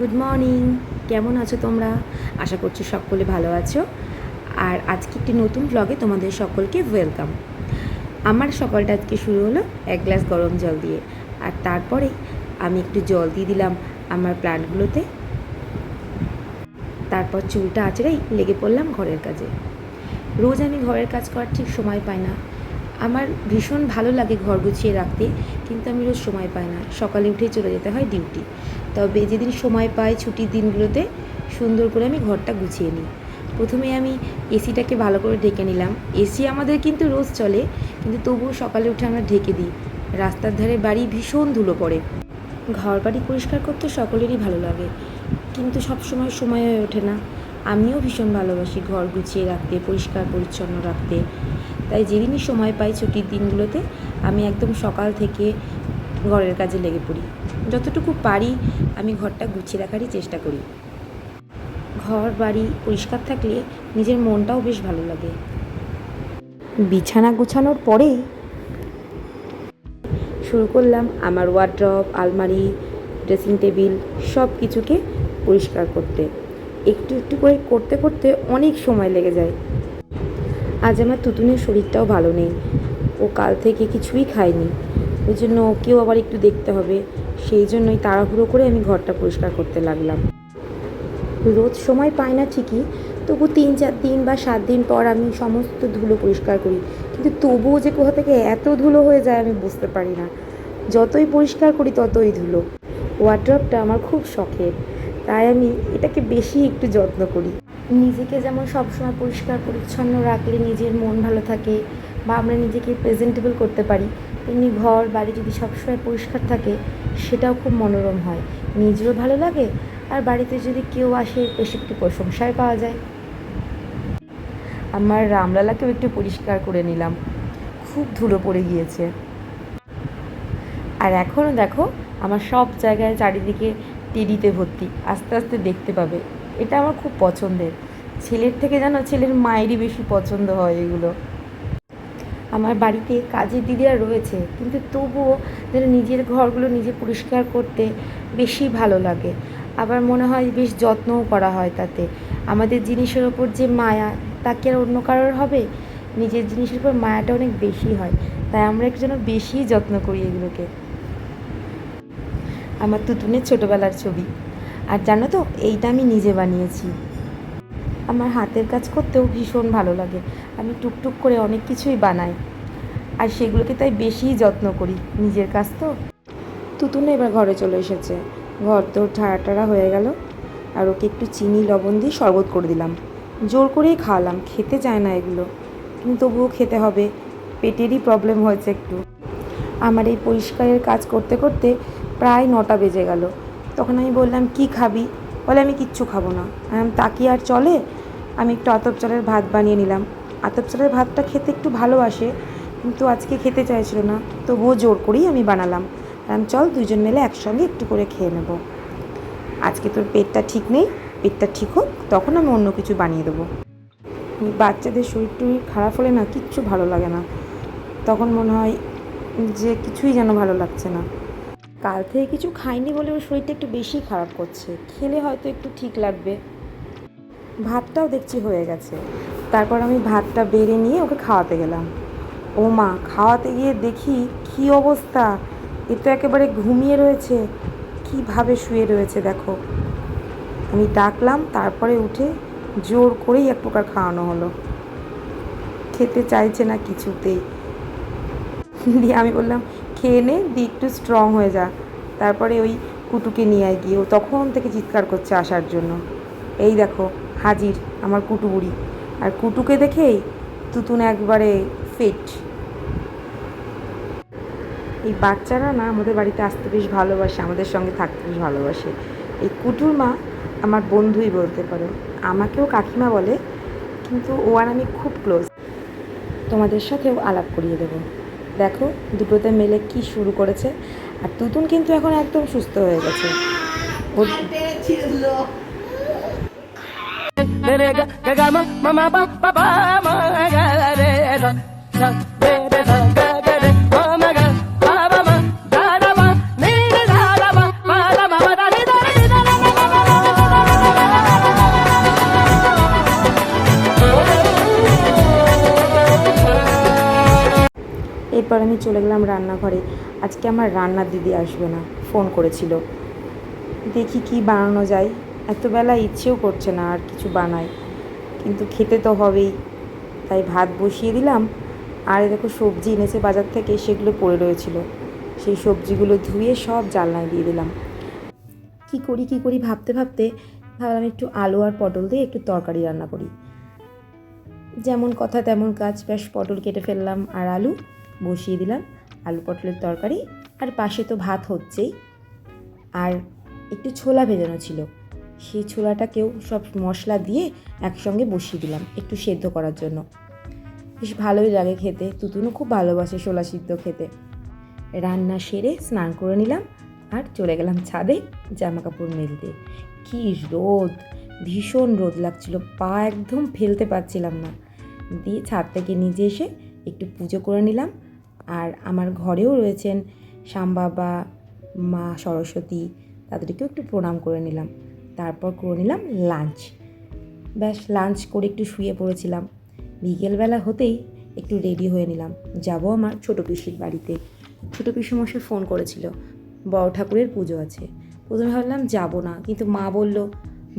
Good morning. কেমন আছো তোমরা? আশা করছি সকলে ভালো আছো। আর আজকে একটি নতুন ব্লগে তোমাদের সকলকে ওয়েলকাম। আমার সকালটা আজকে শুরু হলো এক গ্লাস গরম জল দিয়ে, আর তারপরে আমি একটু জল দিয়ে দিলাম আমার প্লান্টগুলোতে। তারপর চুলটা আঁচড়েই লেগে পড়লাম ঘরের কাজে। রোজ আমি ঘরের কাজ করার ঠিক সময় পাই না। আমার ভীষণ ভালো লাগে ঘর গুছিয়ে রাখতে, কিন্তু আমি রোজ সময় পাই না। সকালে উঠেই চলে যেতে হয় ডিউটি। তবে যেদিন সময় পাই ছুটির দিনগুলোতে সুন্দর করে আমি ঘরটা গুছিয়ে নিই। প্রথমে আমি এসিটাকে ভালো করে ঢেকে নিলাম। এসি আমাদের কিন্তু রোজ চলে, কিন্তু তবুও সকালে উঠে আমরা ঢেকে দিই। রাস্তার ধারে বাড়ি, ভীষণ ধুলো পড়ে। ঘর বাড়ি পরিষ্কার করতে সকলেরই ভালো লাগে, কিন্তু সব সময় হয়ে ওঠে না। আমিও ভীষণ ভালোবাসি ঘর গুছিয়ে রাখতে, পরিষ্কার পরিচ্ছন্ন রাখতে। তাই যেদিনই সময় পাই ছুটির দিনগুলোতে আমি একদম সকাল থেকে ঘরের কাজে লেগে পড়ি। যতটুকু পারি আমি ঘরটা গুছিয়ে রাখারই চেষ্টা করি। ঘর বাড়ি পরিষ্কার থাকলে নিজের মনটাও বেশ ভালো লাগে। বিছানা গোছানোর পরেই শুরু করলাম আমার ওয়ার্ড্রব, আলমারি, ড্রেসিং টেবিল সব কিছুকে পরিষ্কার করতে। একটু একটু করে করতে করতে অনেক সময় লেগে যায়। আজ আমার তুতুনের শরীরটাও ভালো নেই। ও কাল থেকে কিছুই খায়নি, ওই জন্য ওকেও আবার একটু দেখতে হবে। সেই জন্যই তাড়াহুড়ো করে আমি ঘরটা পরিষ্কার করতে লাগলাম। রোজ সময় পাই না ঠিকই, তবু 3-4 দিন বা 7 দিন পর আমি সমস্ত ধুলো পরিষ্কার করি। কিন্তু তবুও যে কোথা থেকে এত ধুলো হয়ে যায় আমি বুঝতে পারি না। যতই পরিষ্কার করি ততই ধুলো। ওয়ার্ড্রবটা আমার খুব শখের, তাই আমি এটাকে বেশি একটু যত্ন করি। নিজেকে যেমন সবসময় পরিষ্কার পরিচ্ছন্ন রাখলে নিজের মন ভালো থাকে বা আমরা নিজেকে প্রেজেন্টেবল করতে পারি, তেমনি ঘর বাড়ি যদি সবসময় পরিষ্কার থাকে সেটাও খুব মনোরম হয়, নিজেরও ভালো লাগে। আর বাড়িতে যদি কেউ আসে বেশ একটু প্রশংসায় পাওয়া যায়। আমার রামলালাকেও একটু পরিষ্কার করে নিলাম, খুব ধুলো পড়ে গিয়েছে। আর এখনও দেখো আমার সব জায়গায় চারিদিকে টেডিতে ভর্তি, আস্তে আস্তে দেখতে পাবে। এটা আমার খুব পছন্দের। ছেলের থেকে জানো ছেলের মায়েরই বেশি পছন্দ হয় এগুলো। আমার বাড়িতে কাজের দিদিরা রয়েছে, কিন্তু তবুও যেন নিজের ঘরগুলো নিজে পরিষ্কার করতে বেশি ভালো লাগে। আবার মনে হয় বেশ যত্নও করা হয় তাতে। আমাদের জিনিসের ওপর যে মায়া, তা কি আর অন্য কারোর হবে? নিজের জিনিসের উপর মায়াটা অনেক বেশি হয়, তাই আমরা একটু যেন বেশি যত্ন করি এগুলোকে। আমার তুতুনের ছোটোবেলার ছবি। আর জানো তো, এইটা আমি নিজে বানিয়েছি। আমার হাতের কাজ করতেও ভীষণ ভালো লাগে। আমি টুকটুক করে অনেক কিছুই বানাই, আর সেগুলোকে তাই বেশিই যত্ন করি। নিজের কাজ তো। তুতুন এবার ঘরে চলে এসেছে। ঘর তো ঠাড়া হয়ে গেল, আর ওকে একটু চিনি লবণ দিয়ে শরবত করে দিলাম। জোর করেই খাওয়ালাম, খেতে চায় না এগুলো, কিন্তু তবুও খেতে হবে। পেটেরই প্রবলেম হয়েছে একটু। আমার এই পরিষ্কারের কাজ করতে করতে প্রায় 9টা বেজে গেল। তখন আমি বললাম, কি খাবি? বলে আমি কিচ্ছু খাবো না। তা কি আর চলে? আমি একটু আতপ চালের ভাত বানিয়ে নিলাম। আতপ চালের ভাতটা খেতে একটু ভালোবাসে, কিন্তু আজকে খেতে চাইছিল না, তবুও জোর করেই আমি বানালাম। চল দুজন মিলে একসঙ্গে একটু করে খেয়ে নেব। আজকে তোর পেটটা ঠিক নেই, পেটটা ঠিক হোক তখন আমি অন্য কিছু বানিয়ে দেবো। বাচ্চাদের শরীর টরীর খারাপ হলে না কিচ্ছু ভালো লাগে না, তখন মনে হয় যে কিছুই যেন ভালো লাগছে না। কাল থেকে কিছু খাইনি বলে ওর শরীরটা একটু বেশি খারাপ করছে। খেলে হয়তো একটু ঠিক লাগবে। ভাতটাও দেখছি হয়ে গেছে। তারপর আমি ভাতটা বেড়ে নিয়ে ওকে খাওয়াতে গেলাম। ও মা, খাওয়াতে গিয়ে দেখি কি অবস্থা! এ তো একেবারে ঘুমিয়ে রয়েছে। কীভাবে শুয়ে রয়েছে দেখো। আমি ডাকলাম, তারপরে উঠে জোর করেই এক প্রকার খাওয়ানো হলো। খেতে চাইছে না কিছুতেই। দিয়ে আমি বললাম, খেয়ে নে, দিয়ে একটু স্ট্রং হয়ে যা। তারপরে ওই কুটুকে নিয়ে গিয়ে ও তখন থেকে চিৎকার করছে আসার জন্য। এই দেখো হাজির আমার কুটু বুড়ি। আর কুটুকে দেখেই তুতুন একবারে ফিট। এই বাচ্চারা না আমাদের বাড়িতে আসতে বেশ ভালোবাসে, আমাদের সঙ্গে থাকতে বেশ ভালোবাসে। এই কুটুর মা আমার বন্ধুই বলতে পারো। আমাকেও কাকিমা বলে, কিন্তু ও আর আমি খুব ক্লোজ। তোমাদের সাথেও আলাপ করিয়ে দেবো। দেখো দুটোতে মেলে কি শুরু করেছে। আর তুতুন কিন্তু এখন একদম সুস্থ হয়ে গেছে। ওর এরপর আমি চলে গেলাম রান্নাঘরে। আজকে আমার রান্নার দিদি আসবে না, ফোন করেছিল। দেখি কি বানানো যায়। এতবেলা ইচ্ছেও করছে না আর কিছু বানাই, কিন্তু খেতে তো হবেই। তাই ভাত বসিয়ে দিলাম। আর দেখো সবজি এনেছে বাজার থেকে, সেগুলো পড়ে রয়েছিল। সেই সবজিগুলো ধুয়ে সব জানলায় দিয়ে দিলাম। কি করি ভাবতে ভাবতে ভাবলাম একটু আলু আর পটল দিয়ে একটু তরকারি রান্না করি। যেমন কথা তেমন কাজ, বেশ পটল কেটে ফেললাম আর আলু বসিয়ে দিলাম। আলু পটলের তরকারি, আর পাশে তো ভাত হচ্ছেই। আর একটু ছোলা ভেজানো ছিল, সেই ছোলাটাকেও সব মশলা দিয়ে একসঙ্গে বসিয়ে দিলাম একটু সেদ্ধ করার জন্য। বেশ ভালোই লাগে খেতে, তুতুনও খুব ভালোবাসে ছোলা সিদ্ধ খেতে। রান্না সেরে স্নান করে নিলাম আর চলে গেলাম ছাদে জামা কাপড় মেলতে। কি রোদ, ভীষণ রোদ লাগছিল, পা একদম ফেলতে পারছিলাম না। দিয়ে ছাদ থেকে নিচে এসে একটু পুজো করে নিলাম। আর আমার ঘরেও রয়েছেন শ্যাম বাবা, মা সরস্বতী, তাদেরকেও একটু প্রণাম করে নিলাম। তারপর করে নিলাম লাঞ্চ। ব্যাস লাঞ্চ করে একটু শুয়ে পড়েছিলাম। বিকেলবেলা হতেই একটু রেডি হয়ে নিলাম, যাব আমার ছোটো পিসির বাড়িতে। ছোটো পিসিমশাই ফোন করেছিল, বড় ঠাকুরের পুজো আছে। প্রথমে ভাবলাম যাব না, কিন্তু মা বলল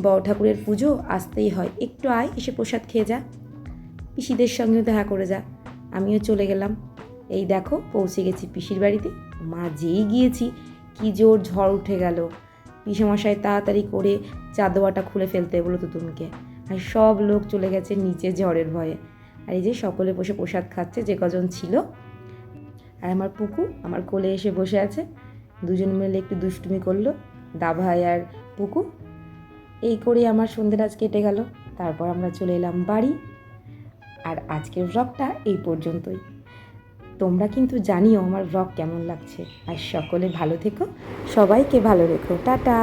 বড় ঠাকুরের পুজো আসতেই হয়, একটু আয়, এসে প্রসাদ খেয়ে যা, পিসিদের সঙ্গেও দেখা করে যা। আমিও চলে গেলাম। এই দেখো পৌঁছে গেছি পিসির বাড়িতে। মা যেই গিয়েছি কি জোর ঝড় উঠে গেল। পিসেমশাই তাড়াতাড়ি করে চাদোয়াটা খুলে ফেলতে বলো তুতুনকে। আর সব লোক চলে গেছে নিচে ঝড়ের ভয়ে। আর এই যে সকলে বসে প্রসাদ খাচ্ছে যে কজন ছিল। আর আমার পুকু আমার কোলে এসে বসে আছে। দুজন মিলে একটু দুষ্টুমি করলো, দাভাই আর পুকু। এই করে আমার সন্ধ্যের আজ কেটে গেল। তারপর আমরা চলে এলাম বাড়ি। আর আজকের ব্লগটা এই পর্যন্তই। তোমরা কিন্তু জানিও আমার ব্লগ কেমন লাগছে। আর সকলে ভালো থেকো, সবাইকে ভালো রেখো, টাটা।